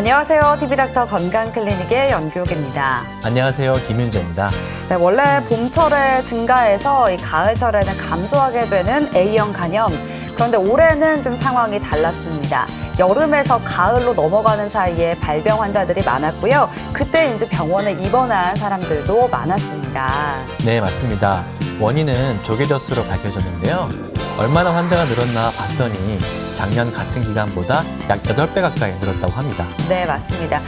안녕하세요. TV닥터 건강클리닉의 연규옥입니다. 안녕하세요. 김윤재입니다. 네, 원래 봄철에 증가해서 이 가을철에는 감소하게 되는 A형 간염. 그런데 올해는 좀 상황이 달랐습니다. 여름에서 가을로 넘어가는 사이에 발병 환자들이 많았고요. 그때 이제 병원에 입원한 사람들도 많았습니다. 네, 맞습니다. 원인은 조개젖으로 밝혀졌는데요. 얼마나 환자가 늘었나 봤더니 작년 같은 기간보다 약 8배 가까이 늘었다고 합니다. 네, 맞습니다.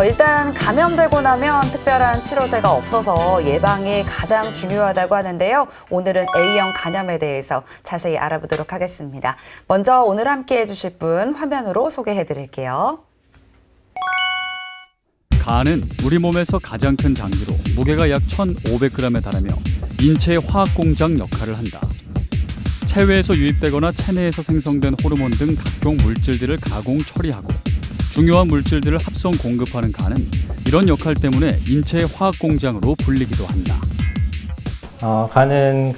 일단 감염되고 나면 특별한 치료제가 없어서 예방이 가장 중요하다고 하는데요. 오늘은 A형 간염에 대해서 자세히 알아보도록 하겠습니다. 먼저 오늘 함께해 주실 분 화면으로 소개해 드릴게요. 간은 우리 몸에서 가장 큰 장기로 무게가 약 1,500g에 달하며 인체의 화학공장 역할을 한다. 체외에서 유입되거나 체내에서 생성된 호르몬 등 각종 물질들을 가공 처리하고 중요한 물질들을 합성 공급하는 간은 이런 역할 때문에 인체의 화학공장으로 불리기도 한다. 간은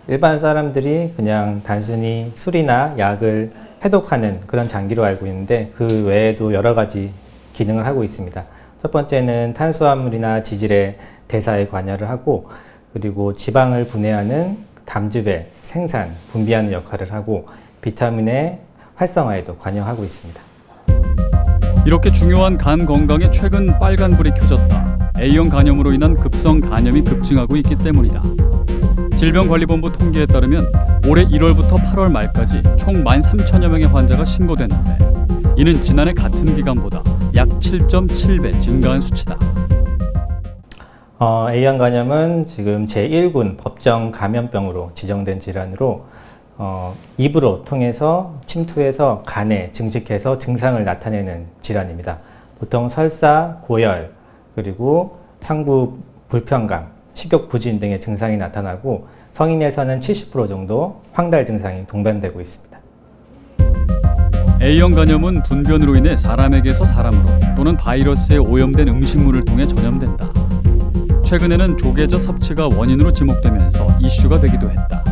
일반 사람들이 그냥 단순히 술이나 약을 해독하는 그런 장기로 알고 있는데 그 외에도 여러 가지 기능을 하고 있습니다. 첫 번째는 탄수화물이나 지질의 대사에 관여를 하고 그리고 지방을 분해하는 담즙의 생산, 분비하는 역할을 하고 비타민의 활성화에도 관여하고 있습니다. 이렇게 중요한 간 건강에 최근 빨간불이 켜졌다. A형 간염으로 인한 급성 간염이 급증하고 있기 때문이다. 질병관리본부 통계에 따르면 올해 1월부터 8월 말까지 총 13,000여 명의 환자가 신고됐는데 이는 지난해 같은 기간보다 약 7.7배 증가한 수치다. A형 간염은 지금 제1군 법정 감염병으로 지정된 질환으로 입으로 통해서 침투해서 간에 증식해서 증상을 나타내는 질환입니다. 보통 설사, 고열, 그리고 상부 불편감, 식욕 부진 등의 증상이 나타나고 성인에서는 70% 정도 황달 증상이 동반되고 있습니다. A형 간염은 분변으로 인해 사람에게서 사람으로 또는 바이러스에 오염된 음식물을 통해 전염된다. 최근에는 조개젖 섭취가 원인으로 지목되면서 이슈가 되기도 했다.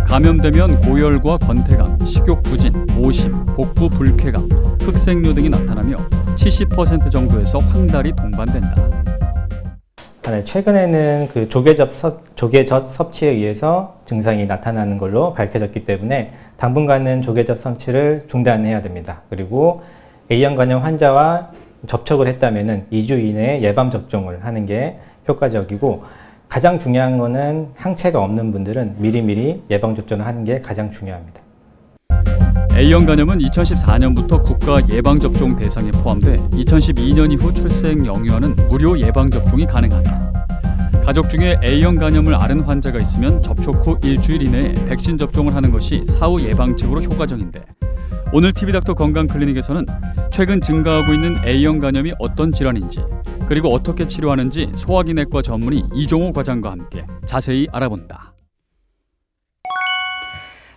감염되면 고열과 권태감, 식욕 부진, 오심, 복부 불쾌감, 흑색뇨 등이 나타나며 70% 정도에서 황달이 동반된다. 최근에는 조개젖 섭취에 의해서 증상이 나타나는 걸로 밝혀졌기 때문에 당분간은 조개젖 섭취를 중단해야 됩니다. 그리고 A형 간염 환자와 접촉을 했다면 2주 이내에 예방접종을 하는 게 효과적이고 가장 중요한 거는 항체가 없는 분들은 미리미리 예방접종을 하는 게 가장 중요합니다. A형 간염은 2014년부터 국가 예방접종 대상에 포함돼 2012년 이후 출생 영유아는 무료 예방접종이 가능하다. 가족 중에 A형 간염을 앓은 환자가 있으면 접촉 후 일주일 이내에 백신 접종을 하는 것이 사후 예방책으로 효과적인데 오늘 TV닥터 건강클리닉에서는 최근 증가하고 있는 A형 간염이 어떤 질환인지 그리고 어떻게 치료하는지 소화기내과 전문의 이종호 과장과 함께 자세히 알아본다.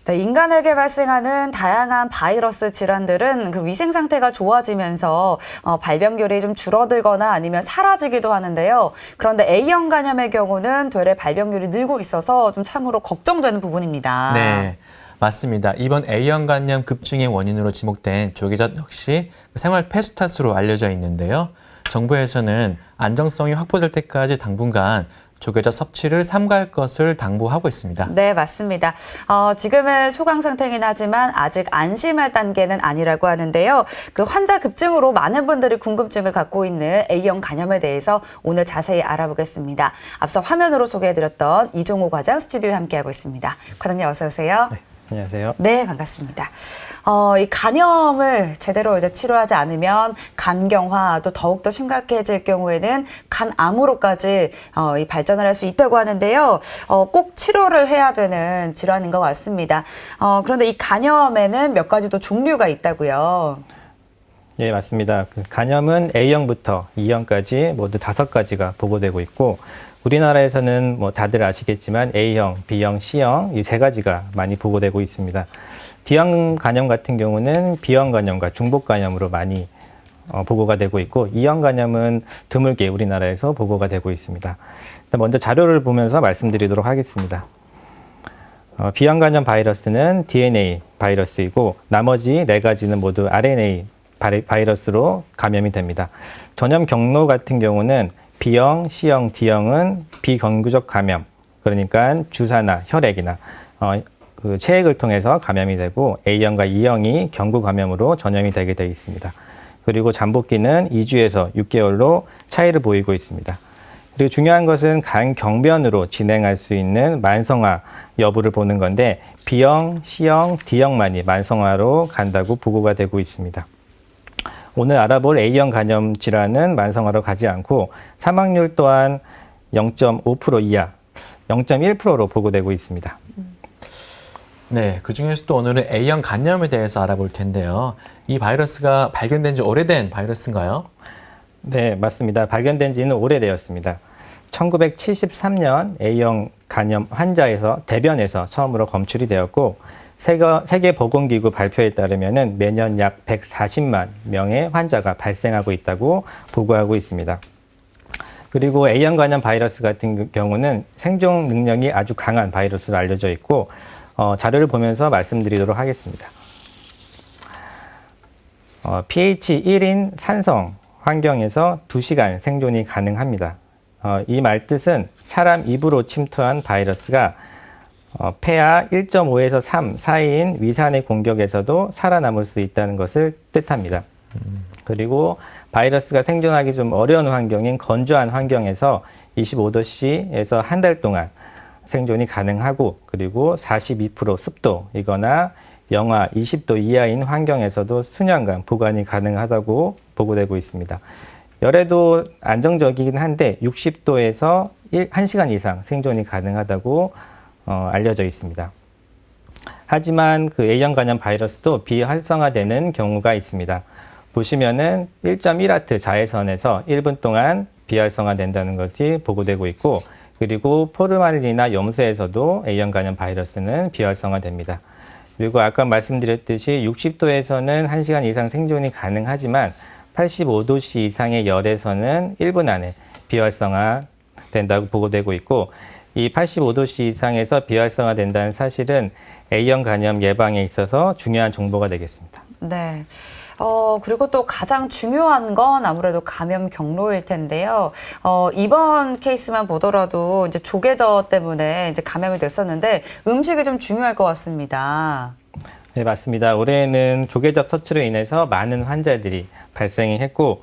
네, 인간에게 발생하는 다양한 바이러스 질환들은 그 위생 상태가 좋아지면서 발병률이 좀 줄어들거나 아니면 사라지기도 하는데요. 그런데 A형 간염의 경우는 되레 발병률이 늘고 있어서 좀 참으로 걱정되는 부분입니다. 네, 맞습니다. 이번 A형 간염 급증의 원인으로 지목된 조개젖 역시 생활 폐수 탓으로 알려져 있는데요. 정부에서는 안정성이 확보될 때까지 당분간 조개젖 섭취를 삼가할 것을 당부하고 있습니다. 네, 맞습니다. 지금은 소강 상태이긴 하지만 아직 안심할 단계는 아니라고 하는데요. 그 환자 급증으로 많은 분들이 궁금증을 갖고 있는 A형 간염에 대해서 오늘 자세히 알아보겠습니다. 앞서 화면으로 소개해드렸던 이종호 과장 스튜디오에 함께하고 있습니다. 과장님 어서 오세요. 네, 안녕하세요. 네, 반갑습니다. 이 간염을 제대로 이제 치료하지 않으면 간경화 또 더욱더 심각해질 경우에는 간암으로까지 발전을 할 수 있다고 하는데요. 꼭 치료를 해야 되는 질환인 것 같습니다. 그런데 이 간염에는 몇 가지 또 종류가 있다고요. 네, 맞습니다. 간염은 A형부터 E형까지 모두 5가지가 보고되고 있고 우리나라에서는 다들 아시겠지만 A형, B형, C형 이 3가지가 많이 보고되고 있습니다. D형 간염 같은 경우는 B형 간염과 중복 간염으로 많이 보고가 되고 있고 E형 간염은 드물게 우리나라에서 보고가 되고 있습니다. 먼저 자료를 보면서 말씀드리도록 하겠습니다. B형 간염 바이러스는 DNA 바이러스이고 나머지 4가지는 모두 RNA 바이러스로 감염이 됩니다. 전염 경로 같은 경우는 B형, C형, D형은 비경구적 감염, 그러니까 주사나 혈액이나 그 체액을 통해서 감염이 되고 A형과 E형이 경구 감염으로 전염이 되게 되어 있습니다. 그리고 잠복기는 2주에서 6개월로 차이를 보이고 있습니다. 그리고 중요한 것은 간 경변으로 진행할 수 있는 만성화 여부를 보는 건데 B형, C형, D형만이 만성화로 간다고 보고가 되고 있습니다. 오늘 알아볼 A형 간염 질환은 만성화로 가지 않고 사망률 또한 0.5% 이하, 0.1%로 보고되고 있습니다. 네, 그중에서도 오늘은 A형 간염에 대해서 알아볼 텐데요. 이 바이러스가 발견된 지 오래된 바이러스인가요? 네, 맞습니다. 발견된 지는 오래되었습니다. 1973년 A형 간염 환자에서 대변에서 처음으로 검출이 되었고 세계보건기구 발표에 따르면 매년 약 140만 명의 환자가 발생하고 있다고 보고하고 있습니다. 그리고 A형 간염 바이러스 같은 경우는 생존 능력이 아주 강한 바이러스로 알려져 있고 자료를 보면서 말씀드리도록 하겠습니다. pH 1인 산성 환경에서 2시간 생존이 가능합니다. 이 말뜻은 사람 입으로 침투한 바이러스가 폐하 1.5에서 3 사이인 위산의 공격에서도 살아남을 수 있다는 것을 뜻합니다. 그리고 바이러스가 생존하기 좀 어려운 환경인 건조한 환경에서 25도씨에서 한 달 동안 생존이 가능하고 그리고 42% 습도이거나 영하 20도 이하인 환경에서도 수년간 보관이 가능하다고 보고되고 있습니다. 열에도 안정적이긴 한데 60도에서 1시간 이상 생존이 가능하다고 알려져 있습니다. 하지만 그 A형 간염 바이러스도 비활성화되는 경우가 있습니다. 보시면은 1.1와트 자외선에서 1분 동안 비활성화된다는 것이 보고되고 있고 그리고 포르말린이나 염소에서도 A형 간염 바이러스는 비활성화됩니다. 그리고 아까 말씀드렸듯이 60도에서는 1시간 이상 생존이 가능하지만 85도씨 이상의 열에서는 1분 안에 비활성화된다고 보고되고 있고 이 85도씨 이상에서 비활성화된다는 사실은 A형 간염 예방에 있어서 중요한 정보가 되겠습니다. 네. 그리고 또 가장 중요한 건 아무래도 감염 경로일 텐데요. 이번 케이스만 보더라도 이제 조개저 때문에 이제 감염이 됐었는데 음식이 좀 중요할 것 같습니다. 네, 맞습니다. 올해는 조개적 섭취로 인해서 많은 환자들이 발생이 했고,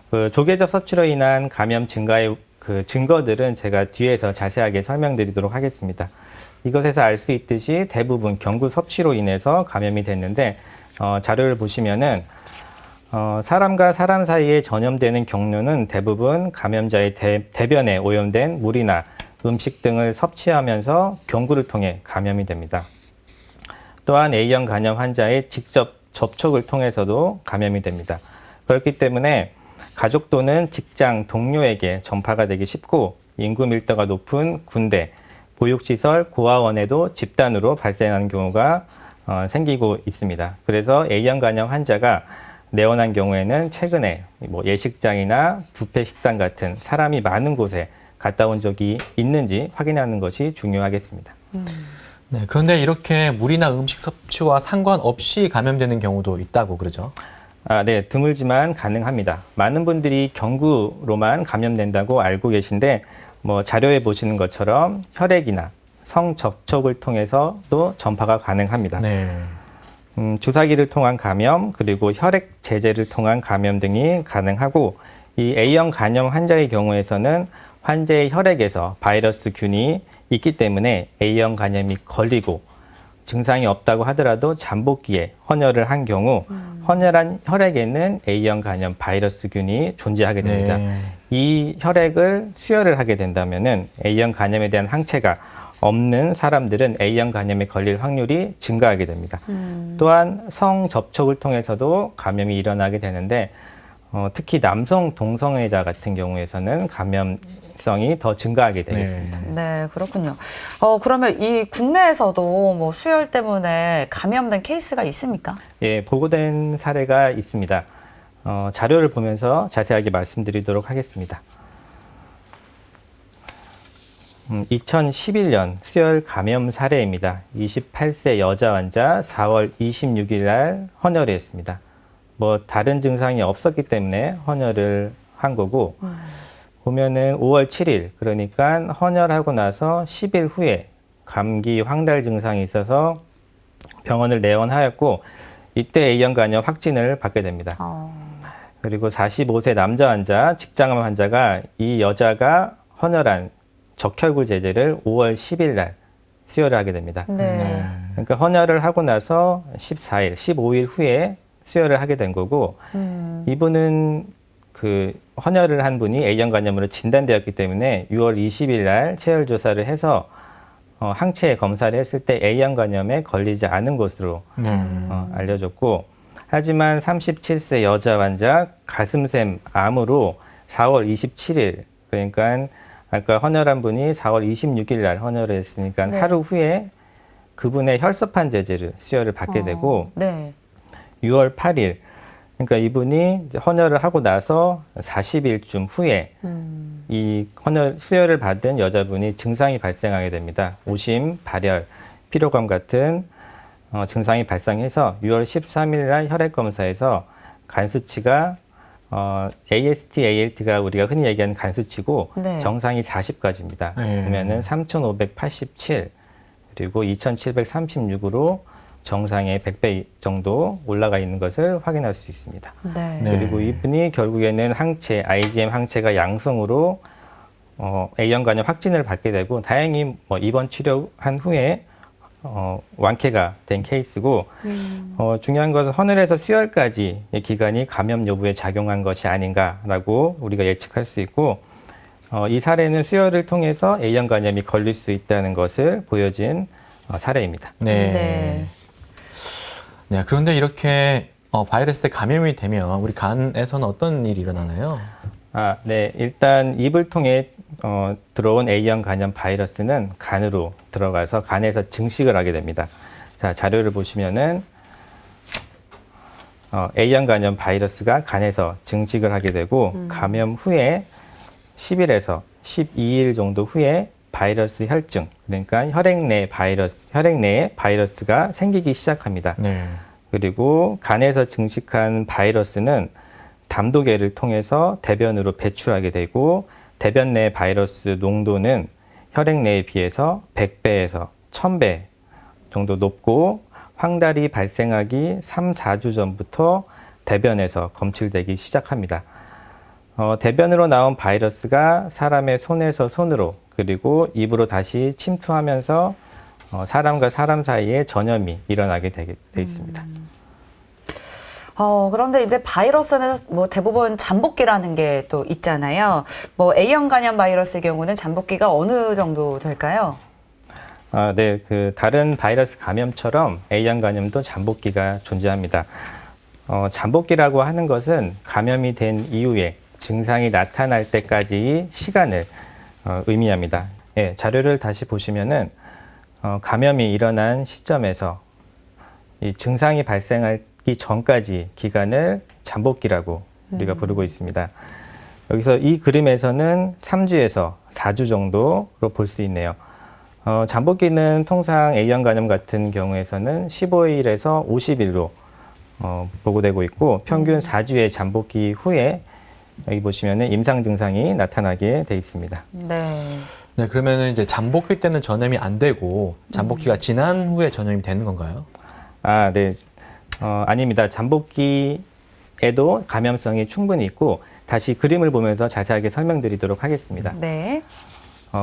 그 조개적 섭취로 인한 감염 증가의 그 증거들은 제가 뒤에서 자세하게 설명드리도록 하겠습니다. 이것에서 알 수 있듯이 대부분 경구 섭취로 인해서 감염이 됐는데, 자료를 보시면은, 사람과 사람 사이에 전염되는 경로는 대부분 감염자의 대변에 오염된 물이나 음식 등을 섭취하면서 경구를 통해 감염이 됩니다. 또한 A형 간염 환자의 직접 접촉을 통해서도 감염이 됩니다. 그렇기 때문에 가족 또는 직장 동료에게 전파가 되기 쉽고 인구 밀도가 높은 군대, 보육시설, 고아원에도 집단으로 발생하는 경우가 생기고 있습니다. 그래서 A형 간염 환자가 내원한 경우에는 최근에 뭐 예식장이나 뷔페 식당 같은 사람이 많은 곳에 갔다 온 적이 있는지 확인하는 것이 중요하겠습니다. 네, 그런데 이렇게 물이나 음식 섭취와 상관없이 감염되는 경우도 있다고 그러죠? 네, 드물지만 가능합니다. 많은 분들이 경구로만 감염된다고 알고 계신데 뭐 자료에 보시는 것처럼 혈액이나 성접촉을 통해서도 전파가 가능합니다. 네. 주사기를 통한 감염, 그리고 혈액 제제를 통한 감염 등이 가능하고 이 A형 간염 환자의 경우에서는 환자의 혈액에서 바이러스 균이 있기 때문에 A형 간염이 걸리고 증상이 없다고 하더라도 잠복기에 헌혈을 한 경우 헌혈한 혈액에는 A형 간염 바이러스균이 존재하게 됩니다. 네. 이 혈액을 수혈을 하게 된다면은 A형 간염에 대한 항체가 없는 사람들은 A형 간염에 걸릴 확률이 증가하게 됩니다. 또한 성접촉을 통해서도 감염이 일어나게 되는데 특히 남성 동성애자 같은 경우에서는 감염성이 더 증가하게 되겠습니다. 네, 그렇군요. 그러면 이 국내에서도 뭐 수혈 때문에 감염된 케이스가 있습니까? 예, 보고된 사례가 있습니다. 자료를 보면서 자세하게 말씀드리도록 하겠습니다. 2011년 수혈 감염 사례입니다. 28세 여자 환자 4월 26일 날 헌혈을 했습니다. 뭐 다른 증상이 없었기 때문에 헌혈을 한 거고 보면은 5월 7일 그러니까 헌혈하고 나서 10일 후에 감기 황달 증상이 있어서 병원을 내원하였고 이때 A형 간염 확진을 받게 됩니다. 그리고 45세 남자 환자, 직장암 환자가 이 여자가 헌혈한 적혈구 제제를 5월 10일 날 수혈을 하게 됩니다. 네. 그러니까 헌혈을 하고 나서 14일, 15일 후에 수혈을 하게 된 거고 이분은 그 헌혈을 한 분이 A형 간염으로 진단되었기 때문에 6월 20일 날 체열 조사를 해서 항체 검사를 했을 때 A형 간염에 걸리지 않은 것으로 알려졌고 하지만 37세 여자 환자 가슴샘 암으로 4월 27일 그러니까 아까 헌혈한 분이 4월 26일 날 헌혈을 했으니까 네. 하루 후에 그분의 혈소판 제제를 수혈을 받게 되고 네. 6월 8일 그러니까 이분이 이제 헌혈을 하고 나서 40일쯤 후에 이 헌혈 수혈을 받은 여자분이 증상이 발생하게 됩니다. 오심, 발열, 피로감 같은 증상이 발생해서 6월 13일 날 혈액 검사에서 간 수치가 AST, ALT가 우리가 흔히 얘기하는 간 수치고 네. 정상이 40까지입니다. 보면은 3,587 그리고 2,736으로 정상의 100배 정도 올라가 있는 것을 확인할 수 있습니다. 네. 네. 그리고 이분이 결국에는 항체, IgM 항체가 양성으로 A형 간염 확진을 받게 되고 다행히 뭐 입원 치료한 후에 완쾌가 된 케이스고 중요한 것은 헌혈에서 수혈까지 이 기간이 감염 여부에 작용한 것이 아닌가라고 우리가 예측할 수 있고 이 사례는 수혈을 통해서 A형 간염이 걸릴 수 있다는 것을 보여진 사례입니다. 네. 네. 네, 그런데 이렇게 바이러스에 감염이 되면 우리 간에서는 어떤 일이 일어나나요? 네. 일단 입을 통해 들어온 A형 간염 바이러스는 간으로 들어가서 간에서 증식을 하게 됩니다. 자, 자료를 보시면은 A형 간염 바이러스가 간에서 증식을 하게 되고 감염 후에 10일에서 12일 정도 후에 바이러스 혈증, 그러니까 혈액 내에 바이러스가 생기기 시작합니다. 네. 그리고 간에서 증식한 바이러스는 담도계를 통해서 대변으로 배출하게 되고 대변 내 바이러스 농도는 혈액 내에 비해서 100배에서 1000배 정도 높고 황달이 발생하기 3, 4주 전부터 대변에서 검출되기 시작합니다. 대변으로 나온 바이러스가 사람의 손에서 손으로 그리고 입으로 다시 침투하면서 사람과 사람 사이에 전염이 일어나게 돼 있습니다. 그런데 이제 바이러스는 뭐 대부분 잠복기라는 게 또 있잖아요. 뭐 A형 간염 바이러스의 경우는 잠복기가 어느 정도 될까요? 네, 그 다른 바이러스 감염처럼 A형 간염도 잠복기가 존재합니다. 잠복기라고 하는 것은 감염이 된 이후에 증상이 나타날 때까지의 시간을 의미합니다. 예, 자료를 다시 보시면은 감염이 일어난 시점에서 이 증상이 발생하기 전까지 기간을 잠복기라고 우리가 부르고 있습니다. 여기서 이 그림에서는 3주에서 4주 정도로 볼 수 있네요. 잠복기는 통상 A형 간염 같은 경우에서는 15일에서 50일로 보고되고 있고 평균 4주의 잠복기 후에 여기 보시면은 임상 증상이 나타나게 돼 있습니다. 네. 네, 그러면은 이제 잠복기 때는 전염이 안 되고 잠복기가 지난 후에 전염이 되는 건가요? 네. 아닙니다. 잠복기에도 감염성이 충분히 있고 다시 그림을 보면서 자세하게 설명드리도록 하겠습니다. 네.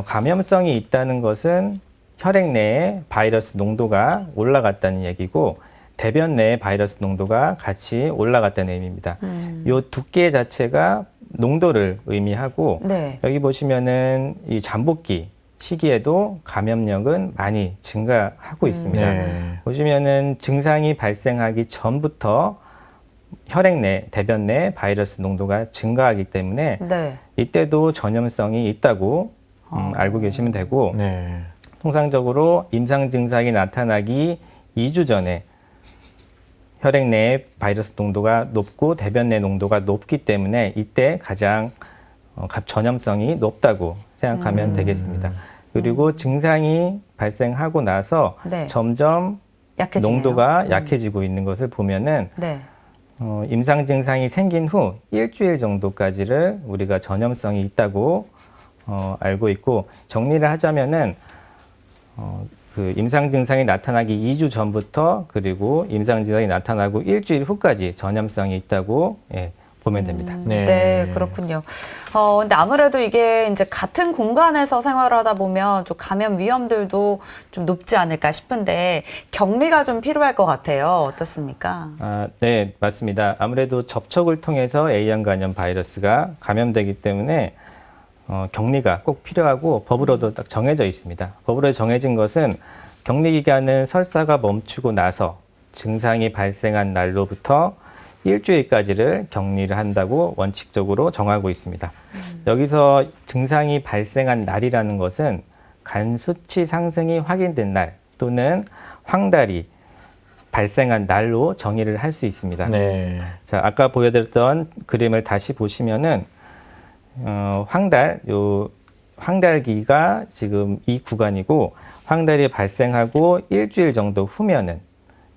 감염성이 있다는 것은 혈액 내에 바이러스 농도가 올라갔다는 얘기고 대변 내에 바이러스 농도가 같이 올라갔다는 의미입니다. 이 두께 자체가 농도를 의미하고 네. 여기 보시면은 이 잠복기 시기에도 감염력은 많이 증가하고 있습니다. 네. 보시면은 증상이 발생하기 전부터 혈액 내, 대변 내 바이러스 농도가 증가하기 때문에 네. 이때도 전염성이 있다고 알고 계시면 되고 네. 통상적으로 임상 증상이 나타나기 2주 전에 혈액 내에 바이러스 농도가 높고 대변 내 농도가 높기 때문에 이때 가장 전염성이 높다고 생각하면 되겠습니다. 그리고 증상이 발생하고 나서 네. 점점 약해지네요. 농도가 약해지고 있는 것을 보면은 네. 임상 증상이 생긴 후 일주일 정도까지를 우리가 전염성이 있다고 알고 있고, 정리를 하자면은 그 임상 증상이 나타나기 2주 전부터, 그리고 임상 증상이 나타나고 일주일 후까지 전염성이 있다고 보면 됩니다. 네, 그렇군요. 근데 아무래도 이게 이제 같은 공간에서 생활을 하다 보면 좀 감염 위험들도 좀 높지 않을까 싶은데 격리가 좀 필요할 것 같아요. 어떻습니까? 네, 맞습니다. 아무래도 접촉을 통해서 A형 간염 바이러스가 감염되기 때문에 격리가 꼭 필요하고 법으로도 딱 정해져 있습니다. 법으로 정해진 것은 격리 기간은 설사가 멈추고 나서 증상이 발생한 날로부터 일주일까지를 격리를 한다고 원칙적으로 정하고 있습니다. 여기서 증상이 발생한 날이라는 것은 간 수치 상승이 확인된 날 또는 황달이 발생한 날로 정의를 할 수 있습니다. 네. 자, 아까 보여드렸던 그림을 다시 보시면은 황달기가 지금 이 구간이고, 황달이 발생하고 일주일 정도 후면은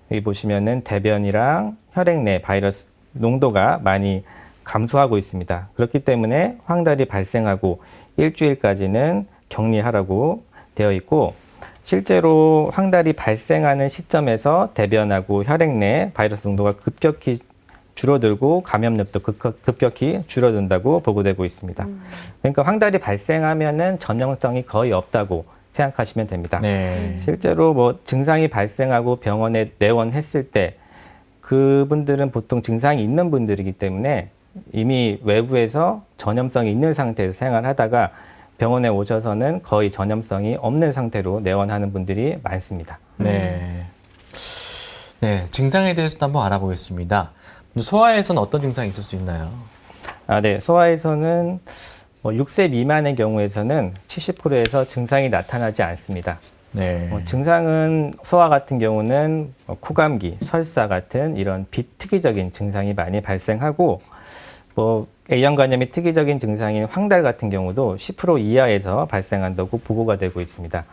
여기 보시면은 대변이랑 혈액 내 바이러스 농도가 많이 감소하고 있습니다. 그렇기 때문에 황달이 발생하고 일주일까지는 격리하라고 되어 있고, 실제로 황달이 발생하는 시점에서 대변하고 혈액 내 바이러스 농도가 급격히 줄어들고 감염력도 급격히 줄어든다고 보고되고 있습니다. 그러니까 황달이 발생하면은 전염성이 거의 없다고 생각하시면 됩니다. 네. 실제로 뭐 증상이 발생하고 병원에 내원했을 때 그분들은 보통 증상이 있는 분들이기 때문에 이미 외부에서 전염성이 있는 상태에서 생활하다가 병원에 오셔서는 거의 전염성이 없는 상태로 내원하는 분들이 많습니다. 네. 네, 증상에 대해서도 한번 알아보겠습니다. 소아에서는 어떤 증상이 있을 수 있나요? 네, 소아에서는 6세 미만의 경우에서는 70%에서 증상이 나타나지 않습니다. 네. 증상은 소아 같은 경우는 코감기, 설사 같은 이런 비특이적인 증상이 많이 발생하고, A형 간염이 특이적인 증상인 황달 같은 경우도 10% 이하에서 발생한다고 보고가 되고 있습니다.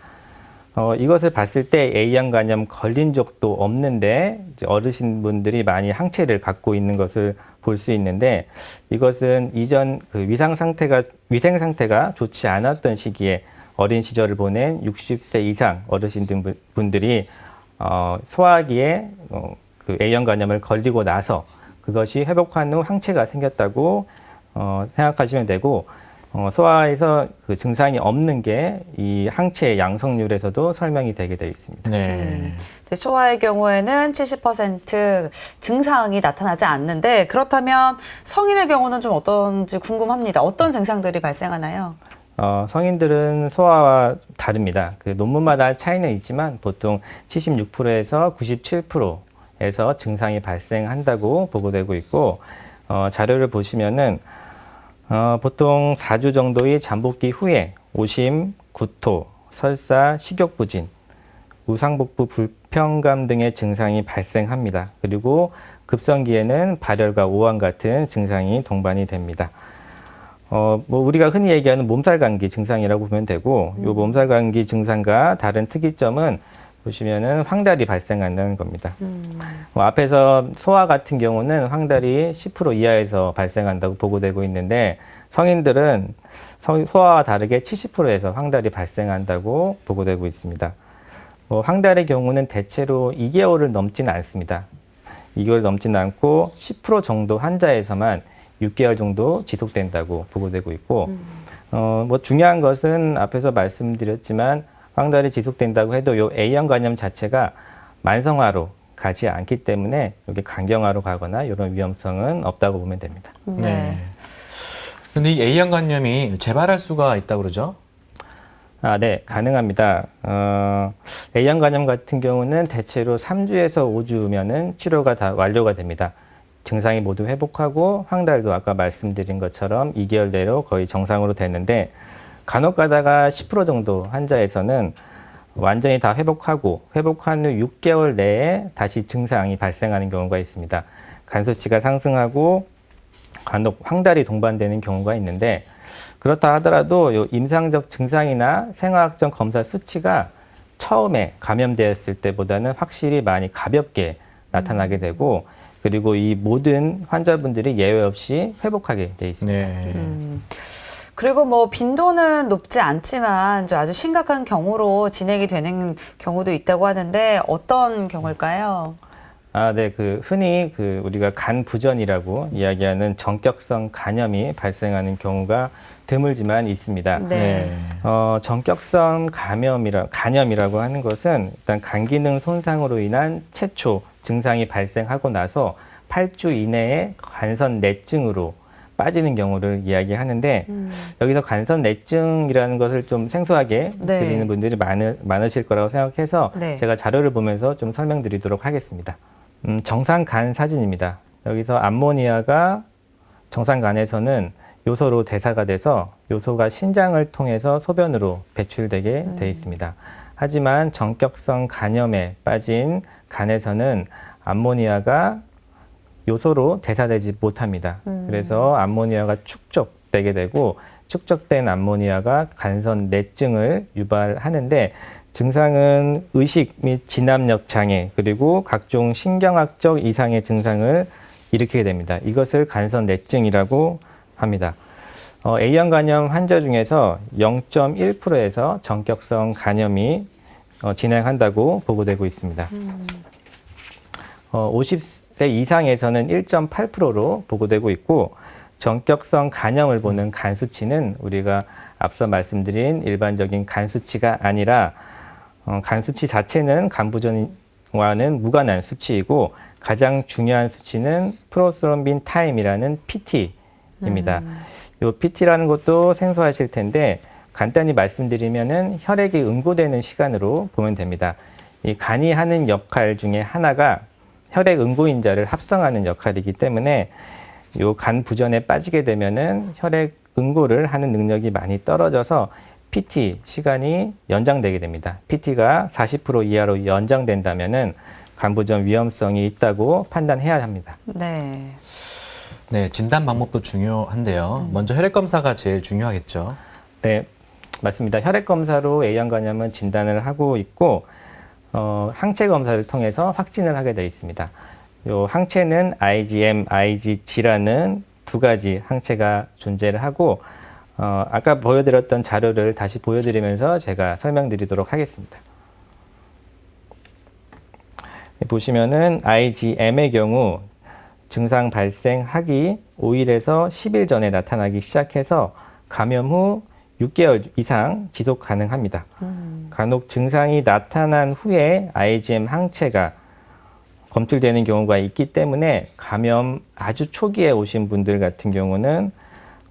이것을 봤을 때 A형 간염 걸린 적도 없는데 이제 어르신분들이 많이 항체를 갖고 있는 것을 볼 수 있는데, 이것은 이전 그 위생 상태가 좋지 않았던 시기에 어린 시절을 보낸 60세 이상 어르신분들이 소화기에 그 A형 간염을 걸리고 나서 그것이 회복한 후 항체가 생겼다고 생각하시면 되고, 소아에서 그 증상이 없는 게 이 항체의 양성률에서도 설명이 되게 되어 있습니다. 네. 소아의 경우에는 70% 증상이 나타나지 않는데 그렇다면 성인의 경우는 좀 어떤지 궁금합니다. 어떤 증상들이 발생하나요? 성인들은 소아와 다릅니다. 그 논문마다 차이는 있지만 보통 76%에서 97%에서 증상이 발생한다고 보고되고 있고, 자료를 보시면은 보통 4주 정도의 잠복기 후에 오심, 구토, 설사, 식욕부진, 우상복부 불편감 등의 증상이 발생합니다. 그리고 급성기에는 발열과 오한 같은 증상이 동반이 됩니다. 우리가 흔히 얘기하는 몸살 감기 증상이라고 보면 되고, 이 몸살 감기 증상과 다른 특이점은 보시면은 황달이 발생한다는 겁니다. 앞에서 소아 같은 경우는 황달이 10% 이하에서 발생한다고 보고되고 있는데, 성인들은 소아와 다르게 70%에서 황달이 발생한다고 보고되고 있습니다. 황달의 경우는 대체로 2개월을 넘지는 않습니다. 2개월 넘지는 않고 10% 정도 환자에서만 6개월 정도 지속된다고 보고되고 있고, 중요한 것은 앞에서 말씀드렸지만 황달이 지속된다고 해도 요 A형 간염 자체가 만성화로 가지 않기 때문에 여기 간경화로 가거나 이런 위험성은 없다고 보면 됩니다. 네. 근데 이 A형 간염이 재발할 수가 있다고 그러죠? 네, 가능합니다. A형 간염 같은 경우는 대체로 3주에서 5주면은 치료가 다 완료가 됩니다. 증상이 모두 회복하고 황달도 아까 말씀드린 것처럼 2개월 내로 거의 정상으로 되는데, 간혹 가다가 10% 정도 환자에서는 완전히 다 회복하고 회복한 후 6개월 내에 다시 증상이 발생하는 경우가 있습니다. 간 수치가 상승하고 간혹 황달이 동반되는 경우가 있는데, 그렇다 하더라도 요 임상적 증상이나 생화학적 검사 수치가 처음에 감염되었을 때보다는 확실히 많이 가볍게 나타나게 되고, 그리고 이 모든 환자분들이 예외 없이 회복하게 돼 있습니다. 네. 그리고 뭐 빈도는 높지 않지만 좀 아주 심각한 경우로 진행이 되는 경우도 있다고 하는데 어떤 경우일까요? 네. 흔히 우리가 간 부전이라고 이야기하는 전격성 간염이 발생하는 경우가 드물지만 있습니다. 네. 전격성 간염이라고 하는 것은 일단 간 기능 손상으로 인한 최초 증상이 발생하고 나서 8주 이내에 간선 내증으로 빠지는 경우를 이야기하는데 여기서 간선 내증이라는 것을 좀 생소하게 네. 드리는 분들이 많으실 거라고 생각해서 네. 제가 자료를 보면서 좀 설명드리도록 하겠습니다. 정상 간 사진입니다. 여기서 암모니아가 정상 간에서는 요소로 대사가 돼서 요소가 신장을 통해서 소변으로 배출되게 돼 있습니다. 하지만 전격성 간염에 빠진 간에서는 암모니아가 요소로 대사되지 못합니다. 그래서 암모니아가 축적되게 되고 축적된 암모니아가 간선 내증을 유발하는데 증상은 의식 및 진압력 장애 그리고 각종 신경학적 이상의 증상을 일으키게 됩니다. 이것을 간선 내증이라고 합니다. A형 간염 환자 중에서 0.1%에서 전격성 간염이 진행한다고 보고되고 있습니다. 50세 이상에서는 1.8%로 보고되고 있고 전격성 간염을 보는 간 수치는 우리가 앞서 말씀드린 일반적인 간 수치가 아니라 간 수치 자체는 간 부전과는 무관한 수치이고 가장 중요한 수치는 프로스롬빈 타임이라는 PT입니다. 이 PT라는 것도 생소하실 텐데 간단히 말씀드리면은 혈액이 응고되는 시간으로 보면 됩니다. 이 간이 하는 역할 중에 하나가 혈액 응고인자를 합성하는 역할이기 때문에 이 간 부전에 빠지게 되면은 혈액 응고를 하는 능력이 많이 떨어져서 PT 시간이 연장되게 됩니다. PT가 40% 이하로 연장된다면은 간 부전 위험성이 있다고 판단해야 합니다. 네. 네, 진단 방법도 중요한데요. 먼저 혈액 검사가 제일 중요하겠죠. 네, 맞습니다. 혈액 검사로 A형 간염은 진단을 하고 있고 항체 검사를 통해서 확진을 하게 되어 있습니다. 요 항체는 IgM, IgG라는 두 가지 항체가 존재를 하고 아까 보여드렸던 자료를 다시 보여드리면서 제가 설명드리도록 하겠습니다. 보시면은 IgM의 경우 증상 발생하기 5일에서 10일 전에 나타나기 시작해서 감염 후 6개월 이상 지속 가능합니다. 간혹 증상이 나타난 후에 IgM 항체가 검출되는 경우가 있기 때문에 감염 아주 초기에 오신 분들 같은 경우는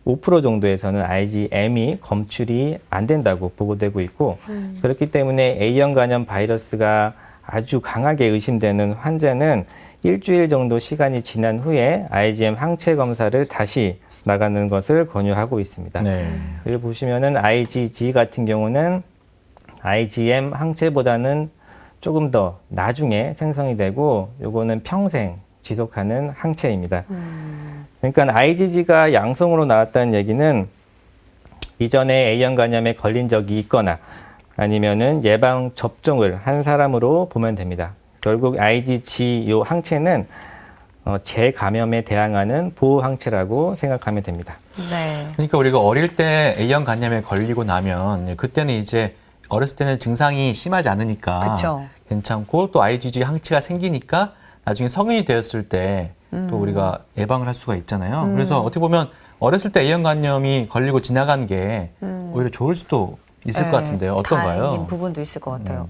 5% 정도에서는 IgM이 검출이 안 된다고 보고되고 있고 그렇기 때문에 A형 간염 바이러스가 아주 강하게 의심되는 환자는 일주일 정도 시간이 지난 후에 IgM 항체 검사를 다시 나가는 것을 권유하고 있습니다. 네. 여기 보시면은 IgG 같은 경우는 IgM 항체보다는 조금 더 나중에 생성이 되고 요거는 평생 지속하는 항체입니다. 그러니까 IgG가 양성으로 나왔다는 얘기는 이전에 A형 간염에 걸린 적이 있거나 아니면은 예방 접종을 한 사람으로 보면 됩니다. 결국 IgG 요 항체는 재감염에 대항하는 보호 항체라고 생각하면 됩니다. 네. 그러니까 우리가 어릴 때 A형 간염에 걸리고 나면 그때는 이제 어렸을 때는 증상이 심하지 않으니까 그쵸. 괜찮고 또 IgG 항체가 생기니까 나중에 성인이 되었을 때 또 우리가 예방을 할 수가 있잖아요. 그래서 어떻게 보면 어렸을 때 A형 간염이 걸리고 지나간 게 오히려 좋을 수도 있을 것 같은데요. 어떤가요? 다행인 부분도 있을 것 같아요.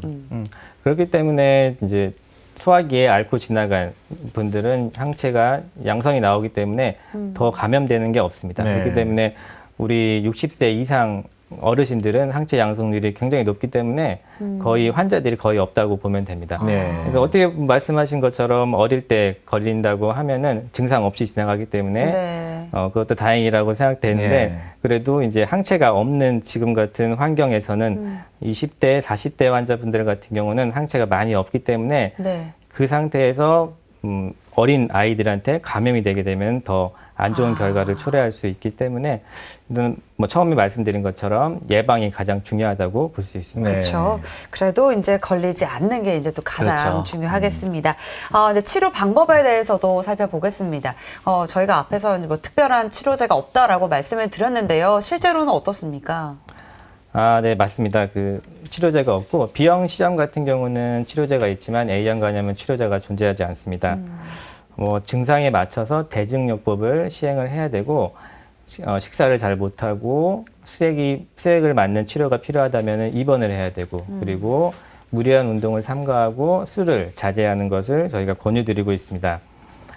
그렇기 때문에 이제 소화기에 앓고 지나간 분들은 항체가 양성이 나오기 때문에 더 감염되는 게 없습니다. 네. 그렇기 때문에 우리 60세 이상 어르신들은 항체 양성률이 굉장히 높기 때문에 거의 환자들이 거의 없다고 보면 됩니다. 네. 그래서 어떻게 말씀하신 것처럼 어릴 때 걸린다고 하면은 증상 없이 지나가기 때문에 네. 그것도 다행이라고 생각되는데 네. 그래도 이제 항체가 없는 지금 같은 환경에서는 20대, 40대 환자분들 같은 경우는 항체가 많이 없기 때문에 네. 그 상태에서 어린 아이들한테 감염이 되게 되면 더 안 좋은 아. 결과를 초래할 수 있기 때문에 이건 뭐 처음에 말씀드린 것처럼 예방이 가장 중요하다고 볼 수 있습니다. 네. 그렇죠. 그래도 이제 걸리지 않는 게 이제 또 가장 그렇죠. 중요하겠습니다. 근데 치료 방법에 대해서도 살펴보겠습니다. 저희가 앞에서 이제 뭐 특별한 치료제가 없다라고 말씀을 드렸는데요. 실제로는 어떻습니까? 네, 맞습니다. 그 치료제가 없고 B형 시험 같은 경우는 치료제가 있지만 A형 간염은 치료제가 존재하지 않습니다. 뭐 증상에 맞춰서 대증요법을 시행을 해야 되고 식사를 잘 못하고 수액을 맞는 치료가 필요하다면 입원을 해야 되고 그리고 무리한 운동을 삼가하고 술을 자제하는 것을 저희가 권유드리고 있습니다.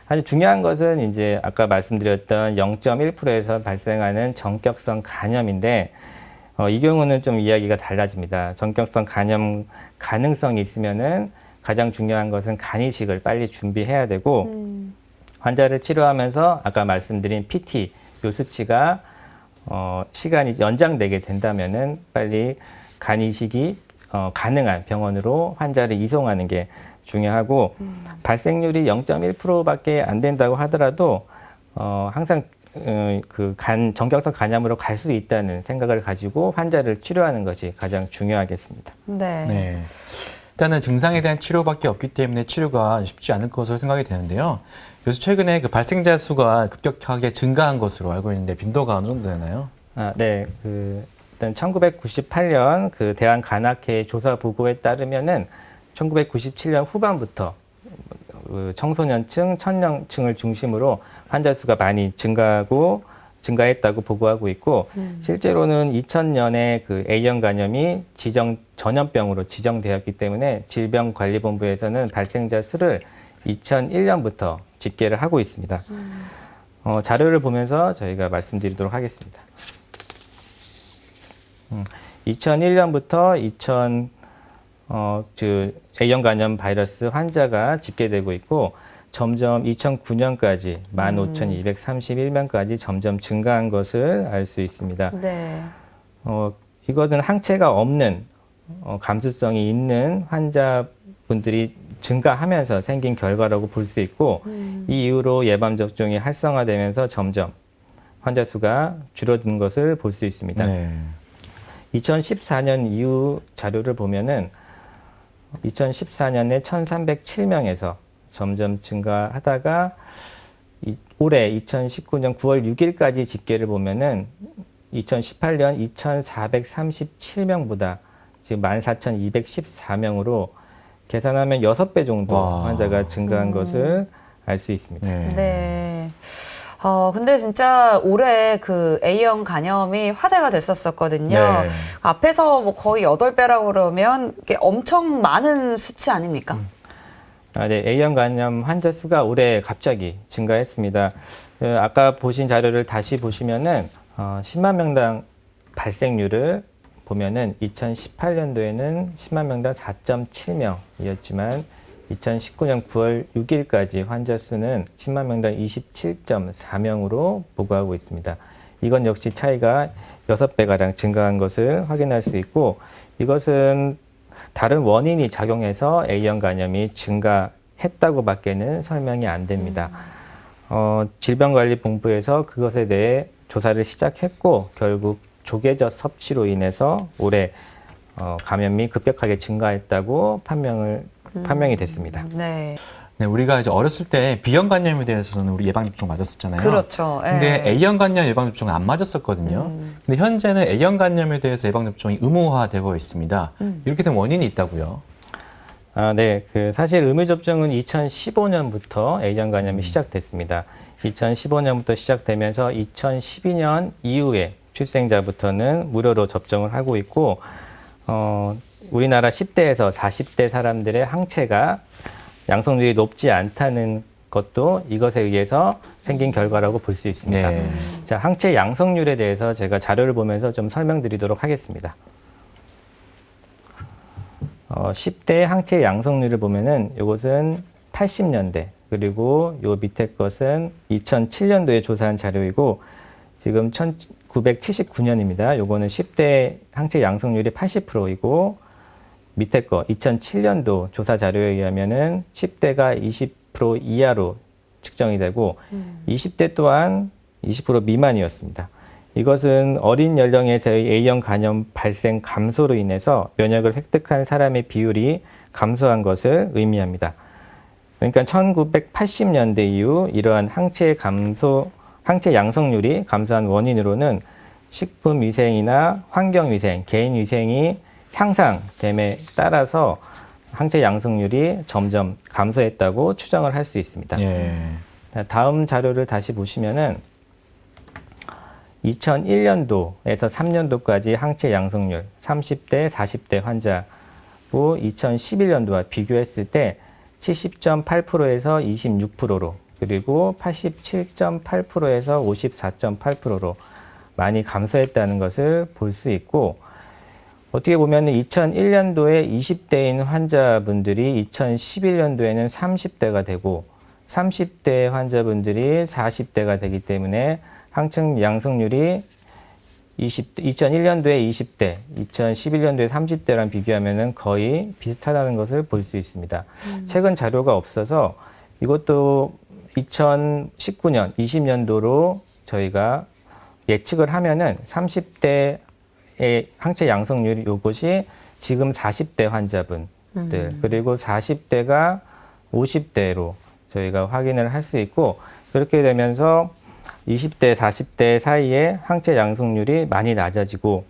아주 중요한 것은 이제 아까 말씀드렸던 0.1%에서 발생하는 전격성 간염인데 이 경우는 좀 이야기가 달라집니다. 전격성 간염 가능성이 있으면은 가장 중요한 것은 간이식을 빨리 준비해야 되고 환자를 치료하면서 아까 말씀드린 PT 요 수치가 시간이 연장되게 된다면은 빨리 간이식이 가능한 병원으로 환자를 이송하는 게 중요하고 발생률이 0.1%밖에 안 된다고 하더라도 항상 그 전격성 간염으로 갈 수 있다는 생각을 가지고 환자를 치료하는 것이 가장 중요하겠습니다. 네. 네. 일단은 증상에 대한 치료밖에 없기 때문에 치료가 쉽지 않을 것으로 생각이 되는데요. 그래서 최근에 그 발생자 수가 급격하게 증가한 것으로 알고 있는데 빈도가 어느 정도 되나요? 네. 일단 1998년 그 대한간악회 조사 보고에 따르면은 1997년 후반부터 청소년층, 청년층을 중심으로 환자 수가 많이 증가했다고 보고하고 있고 실제로는 2000년에 그 A형 간염이 전염병으로 지정되었기 때문에 질병관리본부에서는 발생자 수를 2001년부터 집계를 하고 있습니다. 자료를 보면서 저희가 말씀드리도록 하겠습니다. 2001년부터 A형 간염 바이러스 환자가 집계되고 있고 점점 2009년까지 15,231명까지 점점 증가한 것을 알 수 있습니다. 네. 이것은 항체가 없는 감수성이 있는 환자분들이 증가하면서 생긴 결과라고 볼 수 있고 이 이후로 예방접종이 활성화되면서 점점 환자 수가 줄어든 것을 볼 수 있습니다. 네. 2014년 이후 자료를 보면은 2014년에 1,307명에서 점점 증가하다가 올해 2019년 9월 6일까지 집계를 보면은 2018년 2,437명보다 지금 14,214명으로 계산하면 6배 정도 와. 환자가 증가한 것을 알 수 있습니다. 네. 네. 근데 진짜 올해 그 A형 간염이 화제가 됐었거든요. 네. 앞에서 뭐 거의 8배라고 그러면 이게 엄청 많은 수치 아닙니까? 네, A형 간염 환자 수가 올해 갑자기 증가했습니다. 아까 보신 자료를 다시 보시면은 10만 명당 발생률을 보면은 2018년도에는 10만 명당 4.7명이었지만 2019년 9월 6일까지 환자 수는 10만 명당 27.4명으로 보고하고 있습니다. 이건 역시 차이가 6배가량 증가한 것을 확인할 수 있고 이것은 다른 원인이 작용해서 A형 간염이 증가했다고 밖에는 설명이 안 됩니다. 질병관리본부에서 그것에 대해 조사를 시작했고 결국 조개젓 섭취로 인해서 올해 감염이 급격하게 증가했다고 판명이 됐습니다. 네. 네, 우리가 이제 어렸을 때 B형 간염에 대해서는 우리 예방접종 맞았었잖아요. 그렇죠. 근데 예. A형 간염 예방접종은 안 맞았었거든요. 근데 현재는 A형 간염에 대해서 예방접종이 의무화되고 있습니다. 이렇게 된 원인이 있다고요? 네. 사실 의무접종은 2015년부터 A형 간염이 시작됐습니다. 2015년부터 시작되면서 2012년 이후에 출생자부터는 무료로 접종을 하고 있고, 우리나라 10대에서 40대 사람들의 항체가 양성률이 높지 않다는 것도 이것에 의해서 생긴 결과라고 볼 수 있습니다. 네. 자, 항체 양성률에 대해서 제가 자료를 보면서 좀 설명드리도록 하겠습니다. 10대 항체 양성률을 보면은 이것은 80년대 그리고 요 밑에 것은 2007년도에 조사한 자료이고 지금 1979년입니다. 요거는 10대 항체 양성률이 80%이고 밑에 거 2007년도 조사 자료에 의하면은 10대가 20% 이하로 측정이 되고 20대 또한 20% 미만이었습니다. 이것은 어린 연령에서의 A형 간염 발생 감소로 인해서 면역을 획득한 사람의 비율이 감소한 것을 의미합니다. 그러니까 1980년대 이후 이러한 항체 양성률이 감소한 원인으로는 식품위생이나 환경위생, 개인위생이 향상됨에 따라서 항체 양성률이 점점 감소했다고 추정을 할 수 있습니다. 예. 다음 자료를 다시 보시면은 2001년도에서 3년도까지 항체 양성률 30대, 40대 환자부 2011년도와 비교했을 때 70.8%에서 26%로 그리고 87.8%에서 54.8%로 많이 감소했다는 것을 볼 수 있고, 어떻게 보면 2001년도에 20대인 환자분들이 2011년도에는 30대가 되고 30대 환자분들이 40대가 되기 때문에 항체 양성률이 2001년도에 20대, 2011년도에 30대랑 비교하면 거의 비슷하다는 것을 볼 수 있습니다. 최근 자료가 없어서 이것도 2019년, 20년도로 저희가 예측을 하면은 30대의 항체 양성률이 이것이 지금 40대 환자분들, 그리고 40대가 50대로 저희가 확인을 할 수 있고, 그렇게 되면서 20대, 40대 사이에 항체 양성률이 많이 낮아지고,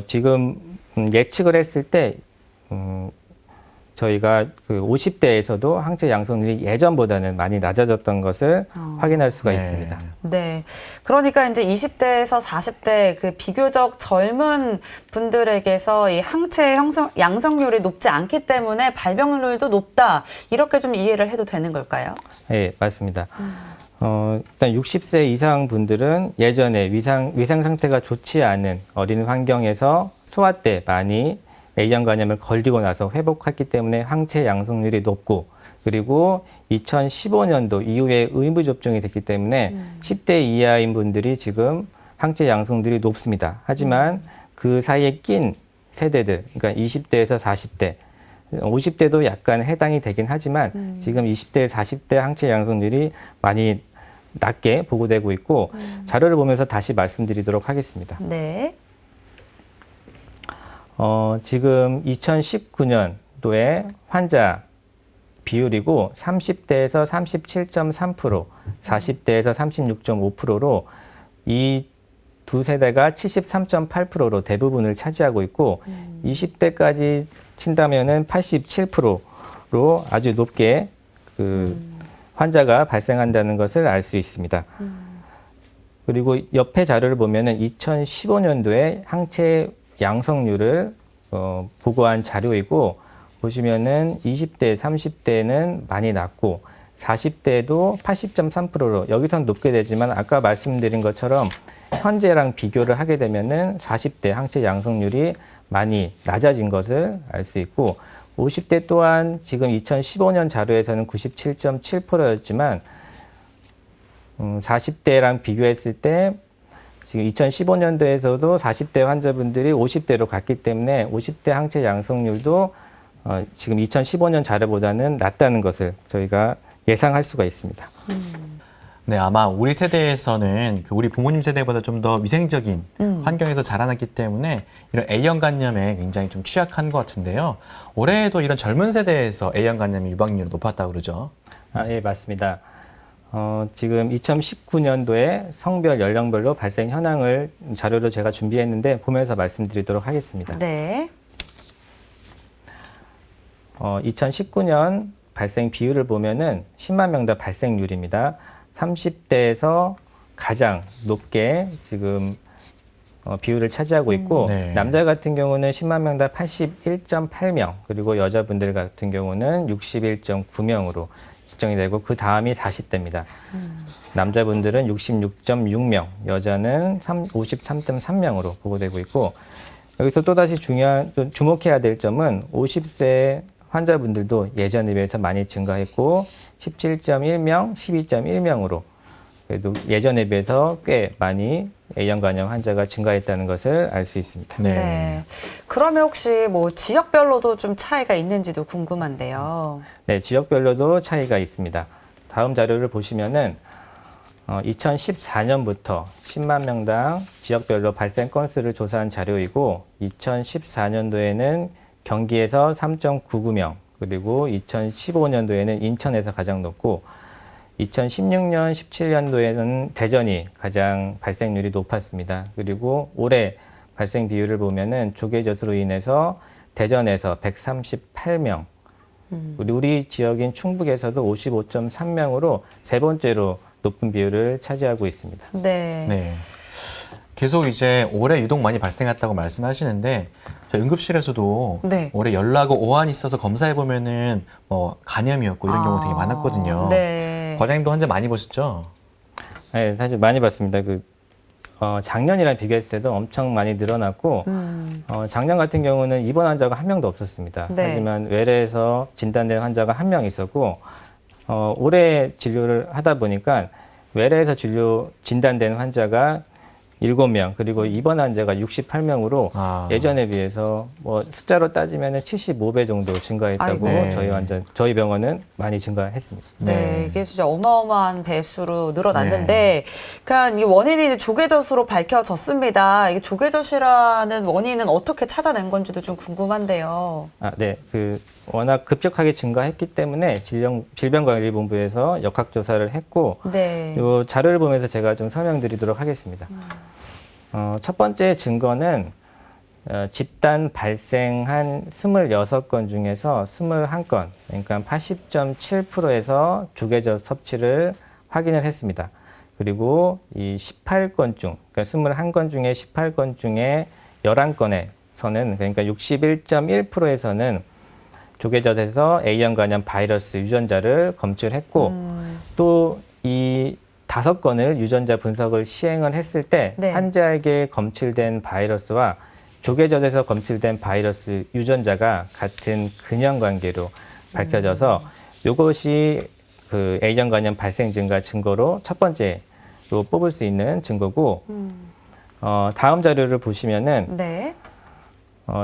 지금 예측을 했을 때, 저희가 그 50대에서도 항체 양성률이 예전보다는 많이 낮아졌던 것을 확인할 수가 있습니다. 네. 그러니까 이제 20대에서 40대 그 비교적 젊은 분들에게서 이 항체 양성률이 높지 않기 때문에 발병률도 높다. 이렇게 좀 이해를 해도 되는 걸까요? 네, 맞습니다. 일단 60세 이상 분들은 예전에 위생 상태가 좋지 않은 어린 환경에서 소아 때 많이 A형 간염을 걸리고 나서 회복했기 때문에 항체 양성률이 높고, 그리고 2015년도 이후에 의무 접종이 됐기 때문에 10대 이하인 분들이 지금 항체 양성률이 높습니다. 하지만 그 사이에 낀 세대들, 그러니까 20대에서 40대, 50대도 약간 해당이 되긴 하지만 지금 20대, 40대 항체 양성률이 많이 낮게 보고되고 있고, 자료를 보면서 다시 말씀드리도록 하겠습니다. 네. 지금 2019년도에 환자 비율이고 30대에서 37.3%, 40대에서 36.5%로 이 두 세대가 73.8%로 대부분을 차지하고 있고 20대까지 친다면은 87%로 아주 높게 그 환자가 발생한다는 것을 알 수 있습니다. 그리고 옆에 자료를 보면은 2015년도에 항체 양성률을 보고한 자료이고, 보시면은 20대, 30대는 많이 낮고 40대도 80.3%로 여기선 높게 되지만 아까 말씀드린 것처럼 현재랑 비교를 하게 되면은 40대 항체 양성률이 많이 낮아진 것을 알 수 있고, 50대 또한 지금 2015년 자료에서는 97.7%였지만 40대랑 비교했을 때 지금 2015년도에서도 40대 환자분들이 50대로 갔기 때문에 50대 항체 양성률도 지금 2015년 자료보다는 낮다는 것을 저희가 예상할 수가 있습니다. 네, 아마 우리 세대에서는 우리 부모님 세대보다 좀 더 위생적인 환경에서 자라났기 때문에 이런 A형 간염에 굉장히 좀 취약한 것 같은데요. 올해에도 이런 젊은 세대에서 A형 간염이 유방률이 높았다고 그러죠? 예, 맞습니다. 지금 2019년도에 성별, 연령별로 발생 현황을 자료로 제가 준비했는데 보면서 말씀드리도록 하겠습니다. 네. 2019년 발생 비율을 보면은 10만 명당 발생률입니다. 30대에서 가장 높게 지금 비율을 차지하고 있고, 네. 남자 같은 경우는 10만 명당 81.8명, 그리고 여자분들 같은 경우는 61.9명으로 측정이 되고, 그 다음이 40대입니다. 남자분들은 66.6명, 여자는 53.3명으로 보고되고 있고, 여기서 또다시 주목해야 될 점은 50세 환자분들도 예전에 비해서 많이 증가했고 17.1명, 12.1명으로 그래도 예전에 비해서 꽤 많이 A형 간염 환자가 증가했다는 것을 알 수 있습니다. 네. 네. 그러면 혹시 뭐 지역별로도 좀 차이가 있는지도 궁금한데요. 네, 지역별로도 차이가 있습니다. 다음 자료를 보시면은 2014년부터 10만 명당 지역별로 발생 건수를 조사한 자료이고 2014년도에는 경기에서 3.99명, 그리고 2015년도에는 인천에서 가장 높고 2016년, 17년도에는 대전이 가장 발생률이 높았습니다. 그리고 올해 발생 비율을 보면은 조계젖으로 인해서 대전에서 138명, 우리 지역인 충북에서도 55.3명으로 세 번째로 높은 비율을 차지하고 있습니다. 네. 네. 계속 이제 올해 유독 많이 발생했다고 말씀하시는데 저희 응급실에서도 네. 올해 열나고 오한이 있어서 검사해 보면은 뭐 간염이었고 이런 경우 되게 많았거든요. 네. 과장님도 환자 많이 보셨죠? 네, 사실 많이 봤습니다. 작년이랑 비교했을 때도 엄청 많이 늘어났고 작년 같은 경우는 입원 환자가 한 명도 없었습니다. 네. 하지만 외래에서 진단된 환자가 한 명 있었고 올해 진료를 하다 보니까 외래에서 진단된 환자가 7명, 그리고 입원 환자가 68명으로 예전에 비해서 뭐 숫자로 따지면 75배 정도 증가했다고 아이고. 저희 병원은 많이 증가했습니다. 네, 이게 진짜 어마어마한 배수로 늘어났는데, 그러니까 이 원인이 조계젖으로 밝혀졌습니다. 이게 조계젖이라는 원인은 어떻게 찾아낸 건지도 좀 궁금한데요. 네. 워낙 급격하게 증가했기 때문에 질병관리본부에서 역학조사를 했고, 네. 이 자료를 보면서 제가 좀 설명드리도록 하겠습니다. 첫 번째 증거는 집단 발생한 26건 중에서 21건, 그러니까 80.7%에서 조계젖 섭취를 확인을 했습니다. 그리고 이 18건 중, 그러니까 21건 중에 18건 중에 11건에서는, 그러니까 61.1%에서는 조계젖에서 A형 간염 바이러스 유전자를 검출했고, 또 이 5건을 유전자 분석을 시행을 했을 때 네. 환자에게 검출된 바이러스와 조계젖에서 검출된 바이러스 유전자가 같은 근형 관계로 밝혀져서 이것이 그 A형 간염 발생 증가 증거로 첫 번째로 뽑을 수 있는 증거고, 다음 자료를 보시면은 네.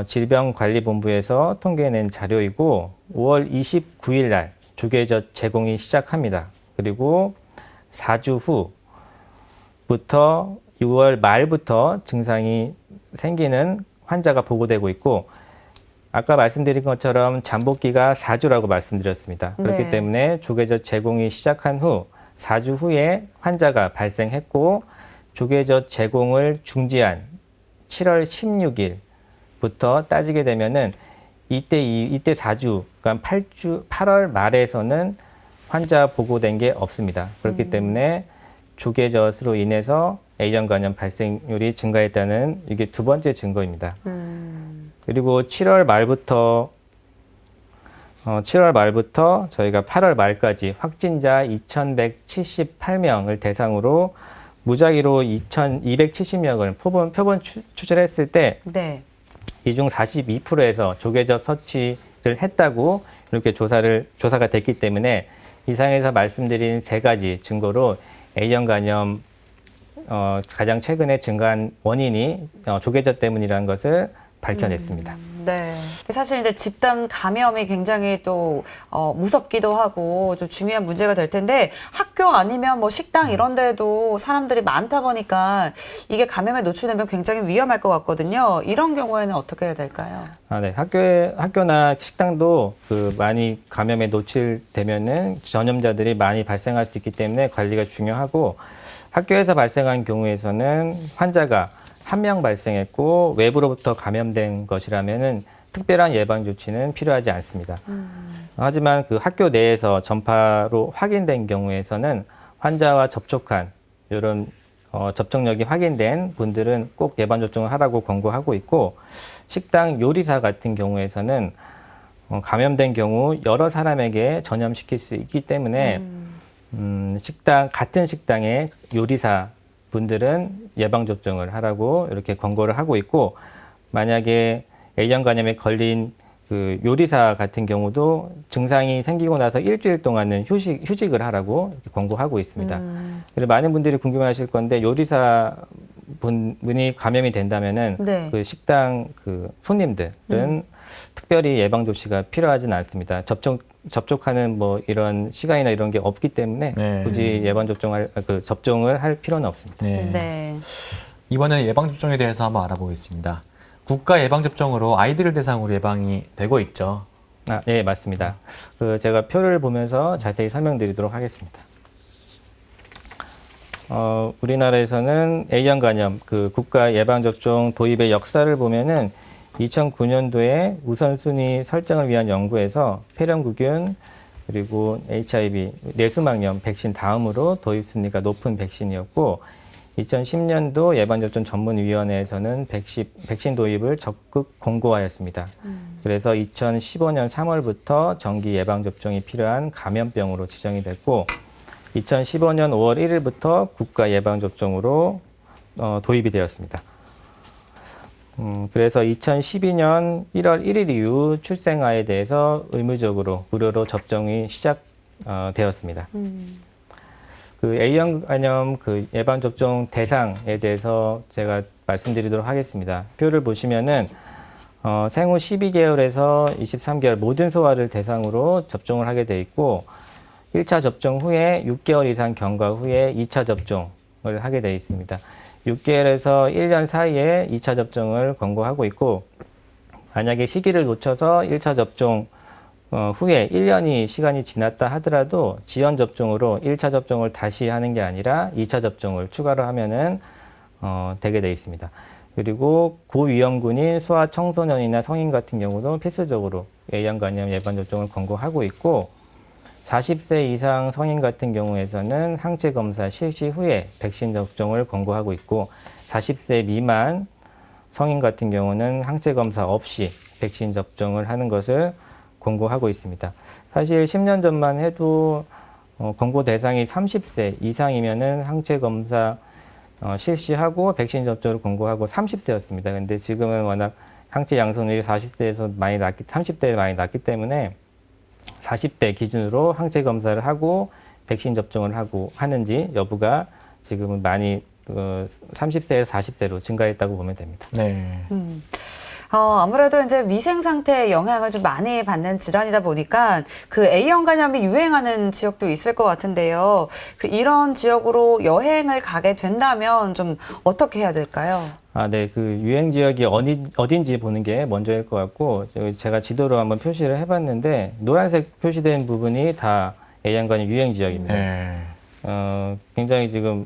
질병관리본부에서 통계낸 자료이고 5월 29일 날 조계젖 제공이 시작합니다. 그리고 4주 후부터 6월 말부터 증상이 생기는 환자가 보고되고 있고, 아까 말씀드린 것처럼 잠복기가 4주라고 말씀드렸습니다. 그렇기 네. 때문에 때문에 조계젖 제공이 시작한 후 4주 후에 환자가 발생했고, 조계젖 제공을 중지한 7월 16일부터 따지게 되면은 이때 4주, 그러니까 8월 말에서는 환자 보고된 게 없습니다. 그렇기 때문에 조계젖으로 인해서 A형 간염 발생률이 증가했다는 이게 두 번째 증거입니다. 그리고 7월 말부터 저희가 8월 말까지 확진자 2,178명을 대상으로 무작위로 2,270명을 표본 추출했을 때 네. 이 중 42%에서 조계젖 섭취를 했다고 이렇게 조사가 됐기 때문에 이상에서 말씀드린 세 가지 증거로 A형 간염 가장 최근에 증가한 원인이 조계젖 때문이라는 것을 밝혀냈습니다. 네. 사실 이제 집단 감염이 굉장히 또 무섭기도 하고 좀 중요한 문제가 될 텐데, 학교 아니면 뭐 식당 이런 데도 사람들이 많다 보니까 이게 감염에 노출되면 굉장히 위험할 것 같거든요. 이런 경우에는 어떻게 해야 될까요? 네. 학교나 식당도 많이 감염에 노출되면은 전염자들이 많이 발생할 수 있기 때문에 관리가 중요하고, 학교에서 발생한 경우에서는 환자가 한 명 발생했고 외부로부터 감염된 것이라면은 특별한 예방 조치는 필요하지 않습니다. 하지만 그 학교 내에서 전파로 확인된 경우에서는 환자와 접촉한 이런 접촉력이 확인된 분들은 꼭 예방 접종을 하라고 권고하고 있고, 식당 요리사 같은 경우에서는 감염된 경우 여러 사람에게 전염시킬 수 있기 때문에 같은 식당의 요리사 분들은 예방접종을 하라고 이렇게 권고를 하고 있고, 만약에 A형 간염에 걸린 그 요리사 같은 경우도 증상이 생기고 나서 일주일 동안은 휴직을 하라고 이렇게 권고하고 있습니다. 그리고 많은 분들이 궁금해하실 건데, 요리사 분이 감염이 된다면은 네. 그 식당 그 손님들은 특별히 예방 조치가 필요하지는 않습니다. 접촉하는 뭐 이런 시간이나 이런 게 없기 때문에 네. 굳이 접종을 할 필요는 없습니다. 네. 네. 이번에는 예방접종에 대해서 한번 알아보겠습니다. 국가 예방접종으로 아이들을 대상으로 예방이 되고 있죠. 네, 맞습니다. 제가 표를 보면서 자세히 설명드리도록 하겠습니다. 우리나라에서는 A형 간염 국가 예방접종 도입의 역사를 보면은 2009년도에 우선순위 설정을 위한 연구에서 폐렴구균 그리고 HIV 뇌수막염 백신 다음으로 도입 순위가 높은 백신이었고 2010년도 예방접종 전문위원회에서는 백신 도입을 적극 공고하였습니다. 그래서 2015년 3월부터 정기 예방접종이 필요한 감염병으로 지정이 됐고 2015년 5월 1일부터 국가 예방접종으로 도입이 되었습니다. 그래서 2012년 1월 1일 이후 출생아에 대해서 의무적으로 무료로 접종이 시작되었습니다. A형 간염 예방접종 대상에 대해서 제가 말씀드리도록 하겠습니다. 표를 보시면은 생후 12개월에서 23개월 모든 소아를 대상으로 접종을 하게 돼 있고 1차 접종 후에 6개월 이상 경과 후에 2차 접종을 하게 돼 있습니다. 6개월에서 1년 사이에 2차 접종을 권고하고 있고 만약에 시기를 놓쳐서 1차 접종 후에 1년이 시간이 지났다 하더라도 지연 접종으로 1차 접종을 다시 하는 게 아니라 2차 접종을 추가로 하면은 되게 돼 있습니다. 그리고 고위험군인 소아 청소년이나 성인 같은 경우도 필수적으로 A형 간염 예방 접종을 권고하고 있고 40세 이상 성인 같은 경우에서는 항체 검사 실시 후에 백신 접종을 권고하고 있고 40세 미만 성인 같은 경우는 항체 검사 없이 백신 접종을 하는 것을 권고하고 있습니다. 사실 10년 전만 해도 권고 대상이 30세 이상이면은 항체 검사 실시하고 백신 접종을 권고하고 30세였습니다. 근데 지금은 워낙 항체 양성률이 40세에서 많이 낮기, 30대에 많이 낮기 때문에 40대 기준으로 항체 검사를 하고 백신 접종을 하는지 여부가 지금은 많이 30세에서 40세로 증가했다고 보면 됩니다. 네. 아무래도 이제 위생 상태에 영향을 좀 많이 받는 질환이다 보니까 A형 간염이 유행하는 지역도 있을 것 같은데요. 이런 지역으로 여행을 가게 된다면 좀 어떻게 해야 될까요? 네. 유행 지역이 어딘지 보는 게 먼저일 것 같고, 제가 지도로 한번 표시를 해봤는데, 노란색 표시된 부분이 다 A형 간염 유행 지역입니다. 네. 굉장히 지금,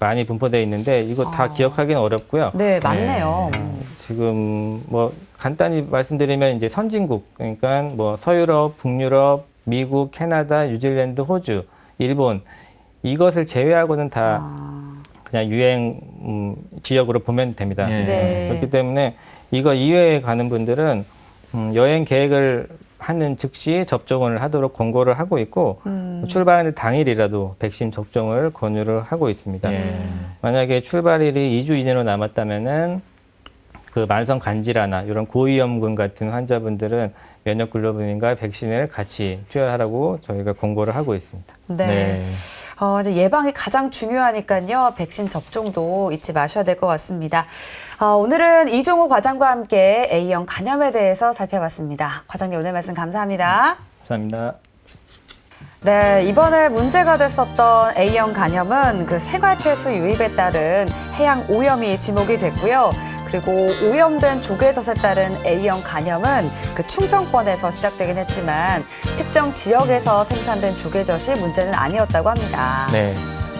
많이 분포되어 있는데, 이거 다 기억하기는 어렵고요. 네, 맞네요. 지금 간단히 말씀드리면 이제 선진국, 그러니까 서유럽, 북유럽, 미국, 캐나다, 뉴질랜드, 호주, 일본, 이것을 제외하고는 다 그냥 유행 지역으로 보면 됩니다. 네. 그렇기 때문에 이거 이외에 가는 분들은 여행 계획을 하는 즉시 접종을 하도록 권고를 하고 있고 출발하는 당일이라도 백신 접종을 권유를 하고 있습니다. 만약에 출발일이 2주 이내로 남았다면은 만성 간질환이나 이런 고위험군 같은 환자분들은 면역글로불린과 백신을 같이 투여하라고 저희가 권고를 하고 있습니다. 네. 이제 예방이 가장 중요하니까요. 백신 접종도 잊지 마셔야 될 것 같습니다. 오늘은 이종호 과장과 함께 A형 간염에 대해서 살펴봤습니다. 과장님 오늘 말씀 감사합니다. 감사합니다. 네, 이번에 문제가 됐었던 A형 간염은 생활폐수 유입에 따른 해양 오염이 지목이 됐고요. 그리고 오염된 조개젖에 따른 A형 간염은 충청권에서 시작되긴 했지만 특정 지역에서 생산된 조개젖이 문제는 아니었다고 합니다. 네.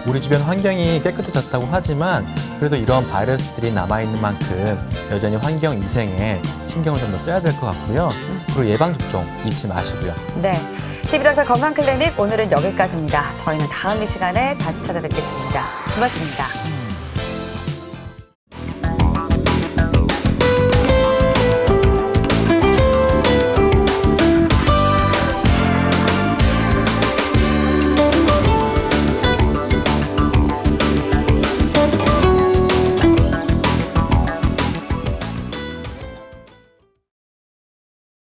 우리 주변 환경이 깨끗해졌다고 하지만 그래도 이런 바이러스들이 남아있는 만큼 여전히 환경 위생에 신경을 좀 더 써야 될 것 같고요. 그리고 예방접종 잊지 마시고요. 네. TV닥터 건강클리닉 오늘은 여기까지입니다. 저희는 다음 이 시간에 다시 찾아뵙겠습니다. 고맙습니다.